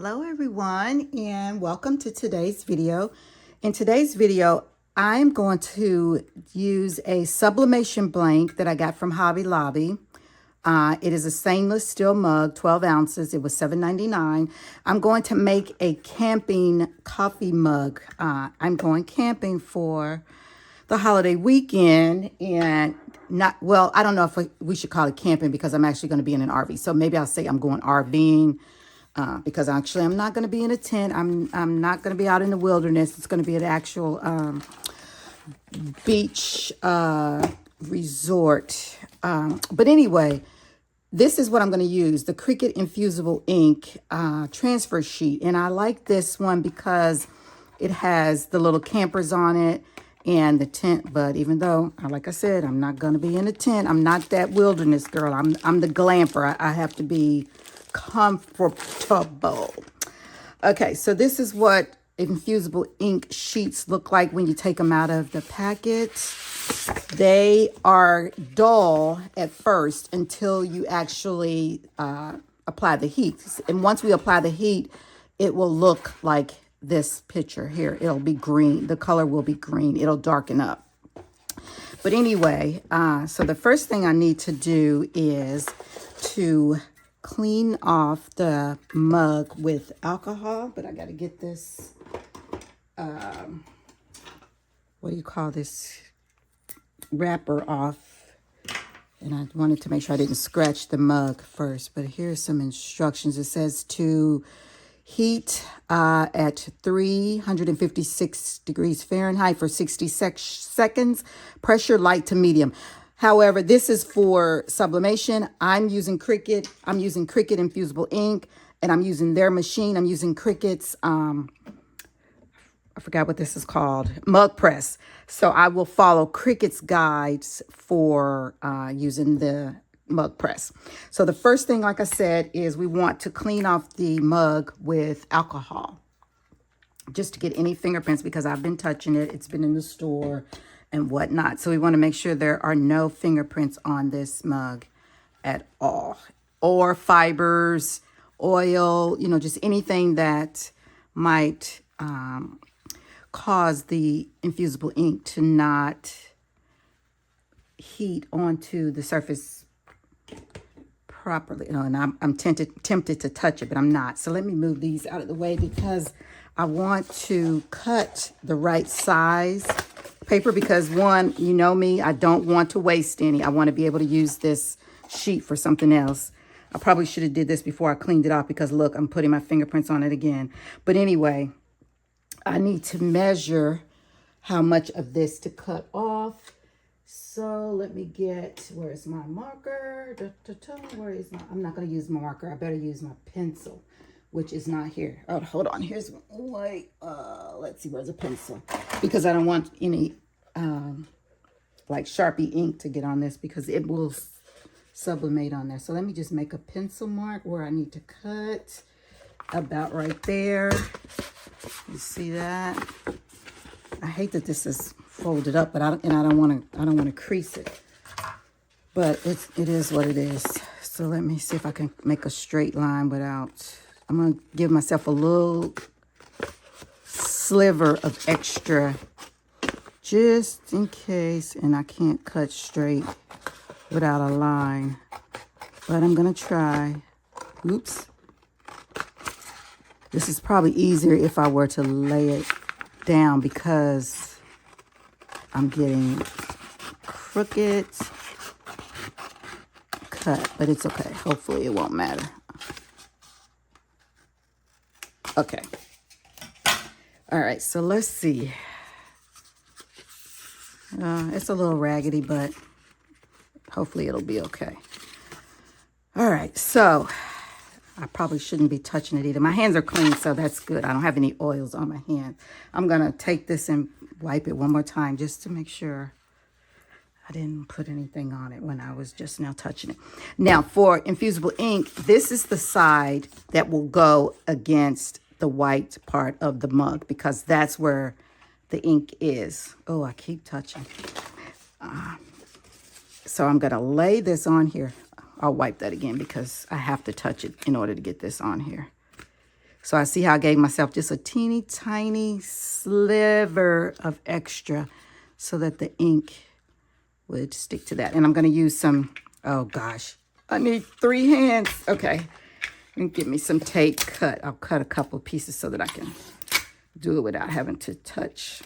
Hello everyone and welcome to today's video. In today's video, I'm going to use a sublimation blank that I got from Hobby Lobby. It is a stainless steel mug, 12 ounces. It was $7.99. I'm going to make a camping coffee mug. I'm going camping for the holiday weekend and I don't know if we should call it camping because I'm actually going to be in an RV. So maybe I'll say I'm going RVing. Because actually I'm not going to be in a tent. I'm not going to be out in the wilderness. It's going to be an actual beach resort. But anyway, this is what I'm going to use, the Cricut Infusible ink transfer sheet. And I like this one because it has the little campers on it and the tent. But even though, like I said, I'm not going to be in a tent. I'm not that wilderness girl. I'm the glamper. I have to be comfortable. Okay, so this is what infusible ink sheets look like when you take them out of the packet. They are dull at first until you actually apply the heat. And once we apply the heat, it will look like this picture here. It'll be green. The color will be green. It'll darken up. But anyway, so the first thing I need to do is to clean off the mug with alcohol, but I got to get this, what do you call this, wrapper off. And I wanted to make sure I didn't scratch the mug first, but here's some instructions. It says to heat at 356 degrees Fahrenheit for 60 seconds, pressure light to medium. However, this is for sublimation. I'm using Cricut. I'm using Cricut Infusible ink, and I'm using their machine. I'm using Cricut's, I forgot what this is called, mug press. So I will follow Cricut's guides for using the mug press. So the first thing, like I said, is we want to clean off the mug with alcohol, just to get any fingerprints because I've been touching it. It's been in the store and whatnot. So we want to make sure there are no fingerprints on this mug at all. Or fibers, oil, just anything that might cause the infusible ink to not heat onto the surface properly. And I'm tempted to touch it, but I'm not. So let me move these out of the way because I want to cut the right size paper because one, you know me, I don't want to waste any. I want to be able to use this sheet for something else. I probably should have did this before I cleaned it off because look, I'm putting my fingerprints on it again. But anyway, I need to measure how much of this to cut off. So let me get, where's my marker? Where is my, I'm not going to use my marker. I better use my pencil, which is not here. Oh, hold on. Here's one. Wait, let's see, where's a pencil? Because I don't want any like Sharpie ink to get on this because it will sublimate on there. So let me just make a pencil mark where I need to cut about right there. You see that? I hate that this is folded up, but I don't want to crease it. But it is what it is. So let me see if I can make a straight line without. I'm going to give myself a little sliver of extra just in case, and I can't cut straight without a line. But I'm going to try. Oops. This is probably easier if I were to lay it down because I'm getting crooked cut, but it's okay. Hopefully it won't matter. Okay. All right, so let's see. It's a little raggedy, but hopefully it'll be okay. All right, so I probably shouldn't be touching it either. My hands are clean, so that's good. I don't have any oils on my hands. I'm going to take this and wipe it one more time just to make sure I didn't put anything on it when I was just now touching it. Now, for infusible ink, this is the side that will go against the white part of the mug because that's where the ink is. Oh, I keep touching. So I'm going to lay this on here. I'll wipe that again because I have to touch it in order to get this on here. So I see how I gave myself just a teeny tiny sliver of extra so that the ink would stick to that. And I'm going to use some, oh gosh, I need 3 hands. Okay, and give me some tape cut. I'll cut a couple of pieces so that I can do it without having to touch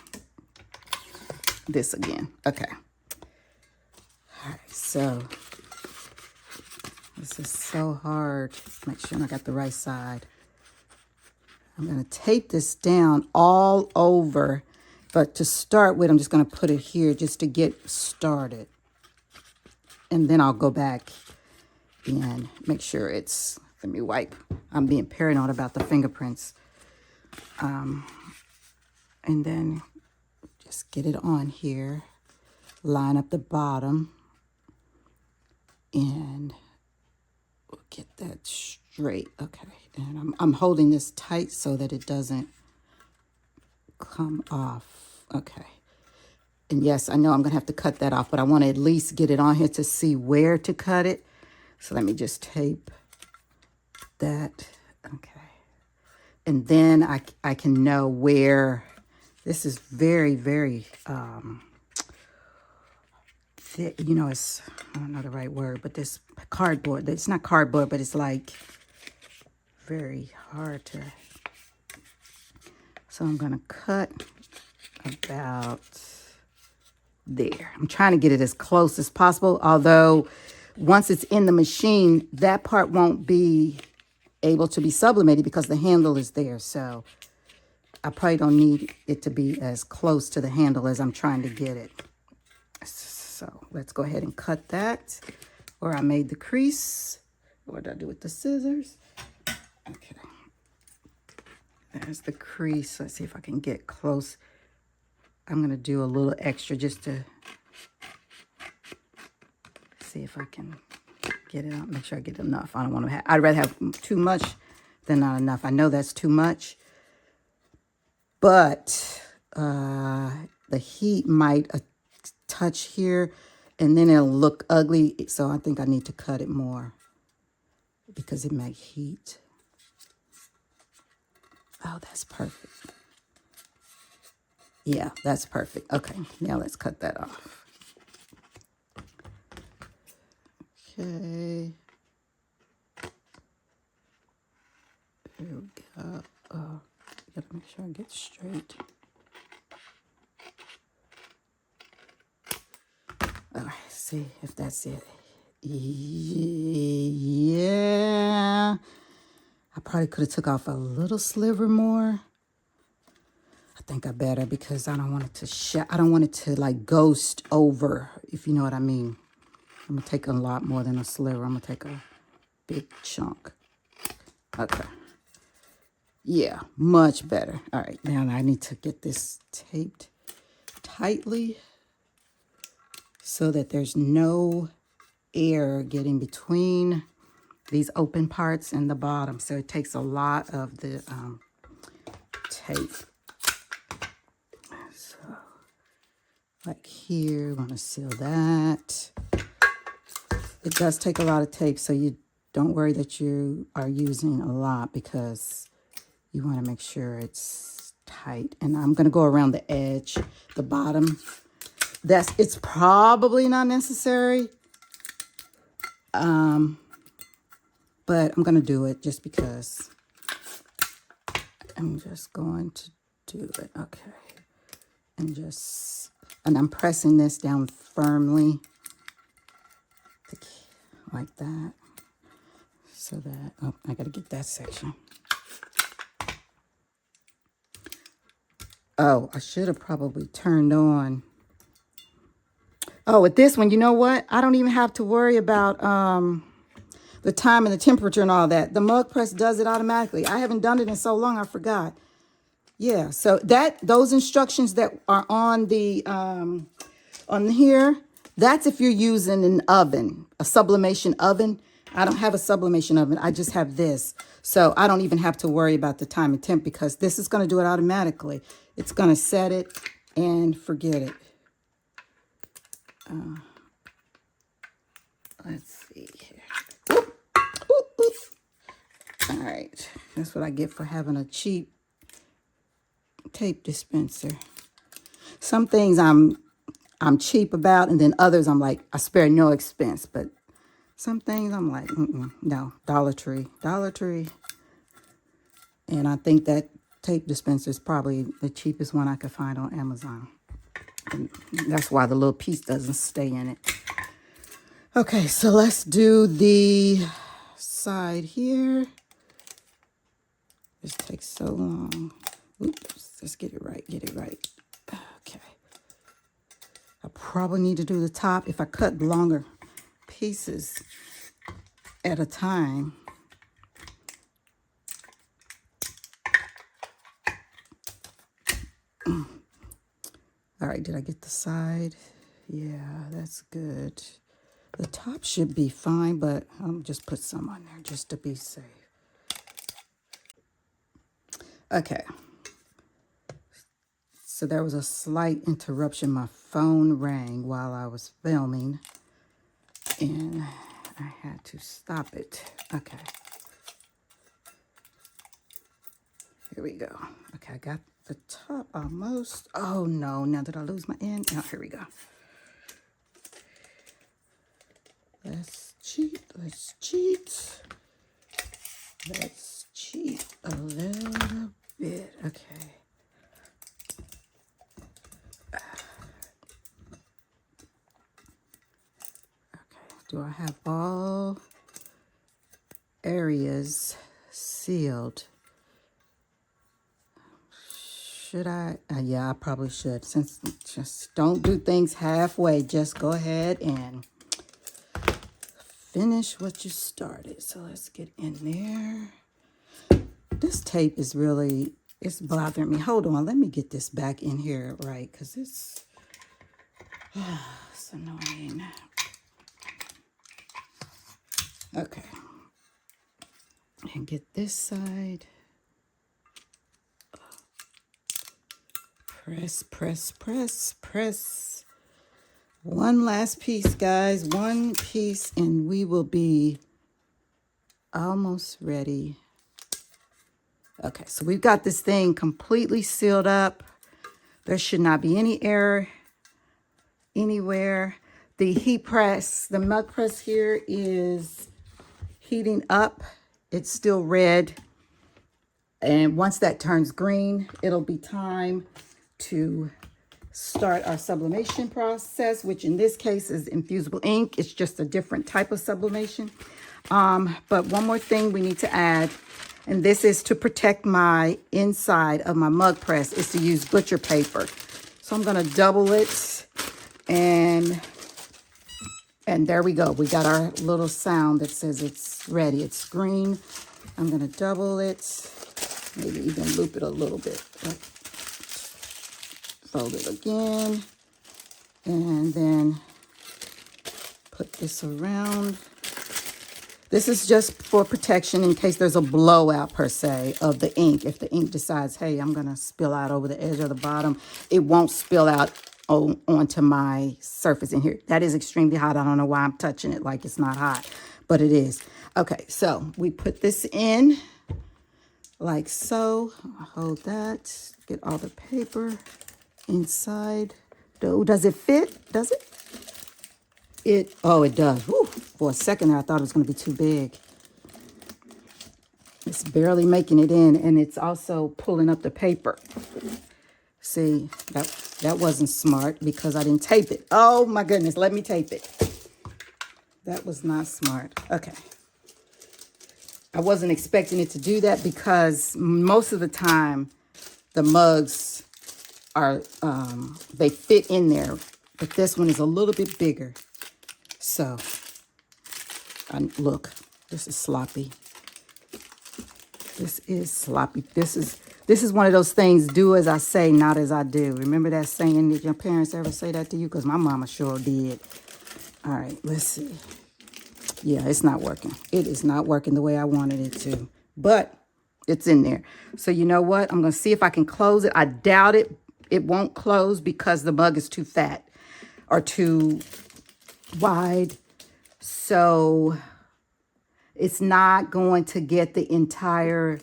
this again. Okay. All right, so this is so hard. Make sure I got the right side. I'm going to tape this down all over, but to start with, I'm just going to put it here just to get started. And then I'll go back and make sure it's, let me wipe. I'm being paranoid about the fingerprints. And then just get it on here, line up the bottom, and we'll get that straight. Okay, and I'm holding this tight so that it doesn't come off. Okay, and yes, I know I'm gonna have to cut that off, but I want to at least get it on here to see where to cut it. So let me just tape that. Okay, and then I can know where. This is very, very thick. You know, it's, I don't know the right word, but this cardboard, it's not cardboard, but it's like very hard to. So I'm going to cut about there. I'm trying to get it as close as possible, although once it's in the machine, that part won't be able to be sublimated because the handle is there. So I probably don't need it to be as close to the handle as I'm trying to get it. So let's go ahead and cut that where I made the crease. What did I do with the scissors? Okay. There's the crease. Let's see if I can get close. I'm going to do a little extra just to see if I can get it out. Make sure I get enough. I don't want to have, I'd rather have too much than not enough. I know that's too much. But the heat might touch here, and then it'll look ugly. So I think I need to cut it more because it might heat. Oh, that's perfect. Yeah, that's perfect. Okay, now let's cut that off. Okay. Here we go. Gotta make sure I get straight. All right, see if that's it. Yeah. I probably could have took off a little sliver more. I think I better because I don't want it to I don't want it to like ghost over, if you know what I mean. I'm gonna take a lot more than a sliver. I'm gonna take a big chunk. Okay. Yeah, much better. All right, now I need to get this taped tightly so that there's no air getting between these open parts and the bottom. So it takes a lot of the tape. So, like here, we want to seal that. It does take a lot of tape, so you don't worry that you are using a lot because you want to make sure it's tight. And I'm going to go around the edge, the bottom. It's probably not necessary. But I'm going to do it just because. I'm just going to do it. Okay. And I'm pressing this down firmly. Like that. So that, oh, I got to get that section. Oh, I should have probably turned on. Oh, with this one, you know what? I don't even have to worry about the time and the temperature and all that. The mug press does it automatically. I haven't done it in so long, I forgot. Yeah, so those instructions that are on the on here, that's if you're using an oven, a sublimation oven. I don't have a sublimation oven. I just have this. So I don't even have to worry about the time and temp because this is going to do it automatically. It's going to set it and forget it. Let's see here. Oop, oop, oop. All right, that's what I get for having a cheap tape dispenser. Some things I'm cheap about, and then others I'm like, I spare no expense. But some things I'm like, no, Dollar Tree. And I think that tape dispenser is probably the cheapest one I could find on Amazon. And that's why the little piece doesn't stay in it. Okay, so let's do the side here. This takes so long. Oops, let's get it right, Okay. I probably need to do the top if I cut longer pieces at a time. All right, did I get the side? Yeah, that's good. The top should be fine, but I'll just put some on there just to be safe. Okay. So there was a slight interruption. My phone rang while I was filming, and I had to stop it. Okay. Here we go. Okay, I got the top almost. Oh no, now did I lose my end? Oh, here we go. Let's cheat a little bit. Okay. Do I have all areas sealed? Should I? Yeah, I probably should. Since just don't do things halfway. Just go ahead and finish what you started. So let's get in there. This tape is really, it's bothering me. Hold on, let me get this back in here right, because it's annoying. Okay. And get this side. Press. One last piece, guys. One piece, and we will be almost ready. Okay, so we've got this thing completely sealed up. There should not be any error anywhere. The heat press, the mug press here is heating up. It's still red. And once that turns green, it'll be time to start our sublimation process, which in this case is infusible ink. It's just a different type of sublimation. But one more thing we need to add, and this is to protect my inside of my mug press, is to use butcher paper. So I'm going to double it, and there we go. We got our little sound that says it's ready. It's green. I'm going to double it, maybe even loop it a little bit. Fold it again, and then put this around. This is just for protection in case there's a blowout per se of the ink. If the ink decides, hey, I'm going to spill out over the edge of the bottom, it won't spill out onto my surface in here. That is extremely hot. I don't know why I'm touching it like it's not hot, but it is. Okay, so we put this in like so. Hold that. Get all the paper inside. Does it fit? Does it? Oh, it does. Whew. For a second there, I thought it was going to be too big. It's barely making it in, and it's also pulling up the paper. See, that wasn't smart because I didn't tape it. Oh my goodness, let me tape it. That was not smart. Okay. I wasn't expecting it to do that because most of the time the mugs are, they fit in there, but this one is a little bit bigger. So, look, this is sloppy. This is sloppy. This is one of those things, do as I say, not as I do. Remember that saying? Did your parents ever say that to you? Because my mama sure did. All right, let's see. Yeah, it's not working. It is not working the way I wanted it to. But it's in there. So you know what? I'm going to see if I can close it. I doubt it. It won't close because the mug is too fat or too wide. So it's not going to get the entire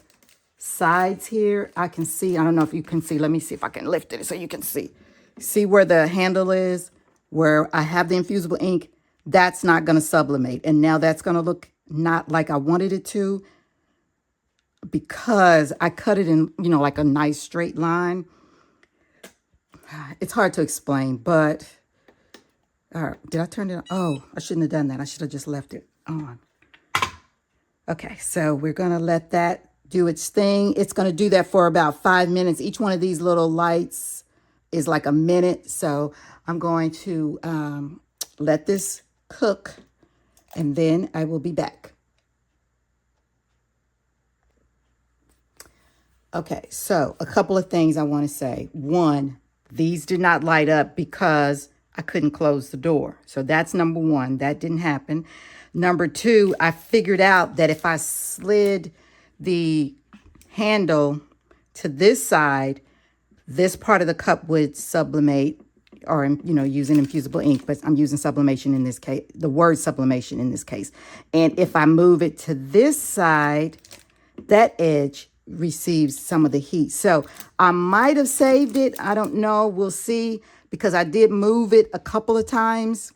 sides here. I can see, I don't know if you can see. Let me see if I can lift it so you can see. See where the handle is, where I have the infusible ink? That's not going to sublimate. And now that's going to look not like I wanted it to, because I cut it in, you know, like a nice straight line. It's hard to explain, but all right, did I turn it on? Oh, I shouldn't have done that. I should have just left it on. Okay, so we're going to let that do its thing. It's going to do that for about 5 minutes. Each one of these little lights is like a minute. So I'm going to let this cook, and then I will be back. Okay, so a couple of things I want to say. One, these did not light up because I couldn't close the door. So that's number one. That didn't happen. Number two, I figured out that if I slid the handle to this side, this part of the cup would sublimate, or, you know, using infusible ink, but I'm using sublimation in this case, the word sublimation in this case. And if I move it to this side, that edge receives some of the heat. So I might have saved it. I don't know. We'll see, because I did move it a couple of times,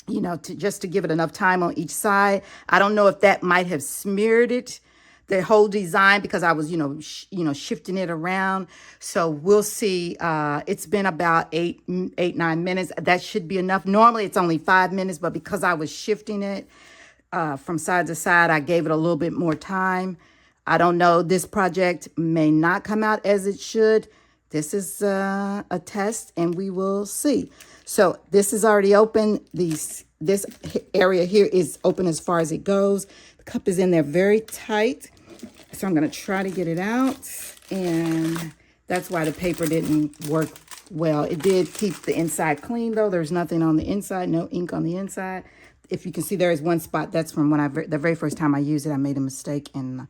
you know, just to give it enough time on each side. I don't know if that might have smeared it, the whole design, because I was, you know, shifting it around. So we'll see. It's been about 9 minutes. That should be enough. Normally it's only 5 minutes, but because I was shifting it from side to side, I gave it a little bit more time. I don't know. This project may not come out as it should. This is a test, and we will see. So this is already open. This area here is open as far as it goes. The cup is in there very tight. So I'm going to try to get it out. And that's why the paper didn't work well. It did keep the inside clean, though. There's nothing on the inside, no ink on the inside. If you can see, there is one spot. That's from when the very first time I used it, I made a mistake and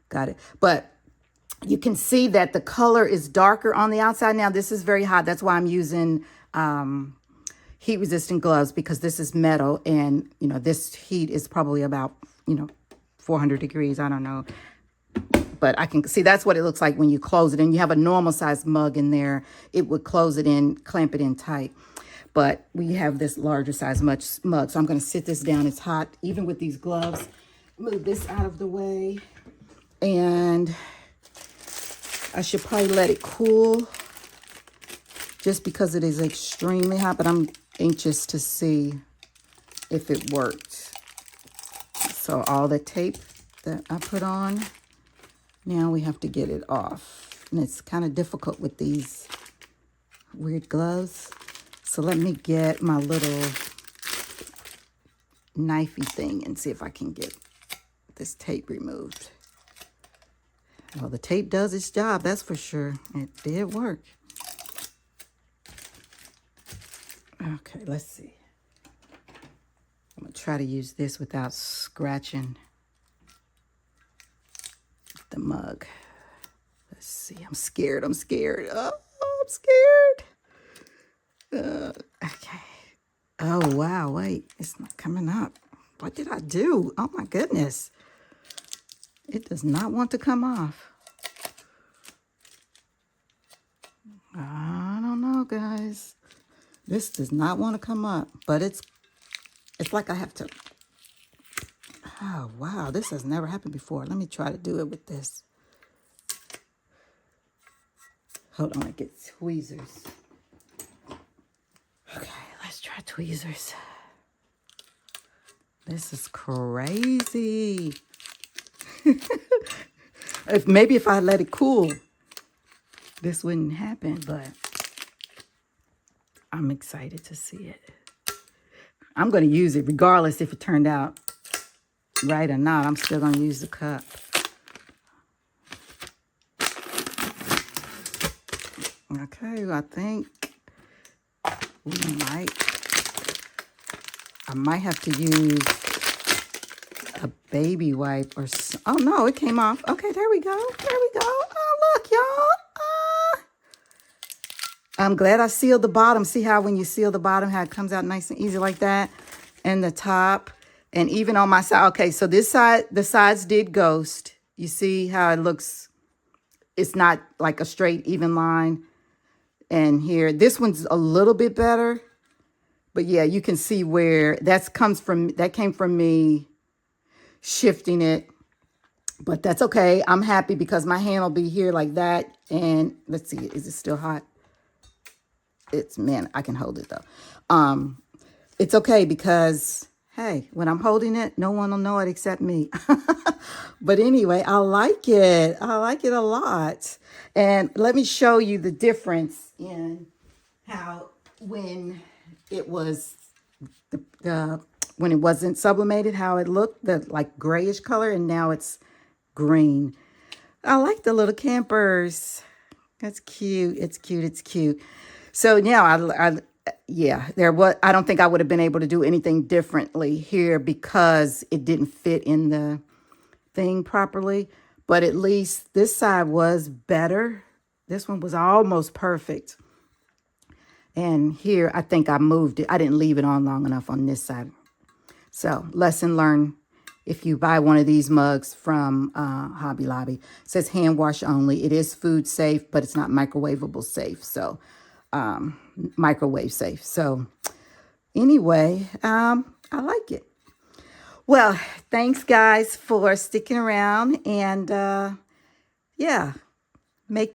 got it. But you can see that the color is darker on the outside. Now, this is very hot. That's why I'm using heat-resistant gloves, because this is metal. And, you know, this heat is probably about, you know, 400 degrees. I don't know. But I can see that's what it looks like when you close it. And you have a normal size mug in there, it would close it in, clamp it in tight. But we have this larger size mug. So I'm going to sit this down. It's hot, even with these gloves. Move this out of the way. And I should probably let it cool, just because it is extremely hot. But I'm anxious to see if it worked. So all the tape that I put on, now we have to get it off. And it's kind of difficult with these weird gloves. So let me get my little knifey thing and see if I can get this tape removed. Well, the tape does its job, that's for sure. It did work. Okay, let's see. I'm going to try to use this without scratching the mug. Let's see. I'm scared. Oh, I'm scared. Okay. Oh, wow. Wait. It's not coming up. What did I do? Oh, my goodness. It does not want to come off. I don't know, guys. This does not want to come up, but it's like I have to. Oh, wow. This has never happened before. Let me try to do it with this. Hold on, I get tweezers. Okay, let's try tweezers. This is crazy. Maybe if I let it cool, this wouldn't happen, but I'm excited to see it. I'm going to use it regardless if it turned out right or not. I'm still going to use the cup. Okay, I think I might have to use a baby wipe or oh no, it came off. Okay, there we go. Oh, look, y'all. I'm glad I sealed the bottom. See how when you seal the bottom, how it comes out nice and easy like that. And the top. And even on my side, okay, so this side, the sides did ghost. You see how it looks? It's not like a straight, even line. And here, this one's a little bit better. But yeah, you can see where that came from me shifting it. But that's okay. I'm happy because my hand will be here like that. And let's see, is it still hot? Man, I can hold it though. It's okay because, hey, when I'm holding it, no one will know it except me. But anyway, I like it. I like it a lot. And let me show you the difference in how when it was when it wasn't sublimated, how it looked, the like grayish color, and now it's green. I like the little campers. That's cute. It's cute. It's cute. So now yeah, I don't think I would have been able to do anything differently here because it didn't fit in the thing properly. But at least this side was better. This one was almost perfect. And here, I think I moved it. I didn't leave it on long enough on this side. So, lesson learned. If you buy one of these mugs from Hobby Lobby, it says hand wash only. It is food safe, but it's not microwavable safe. So, microwave safe. So, anyway, I like it. Well, thanks, guys, for sticking around. And, yeah, make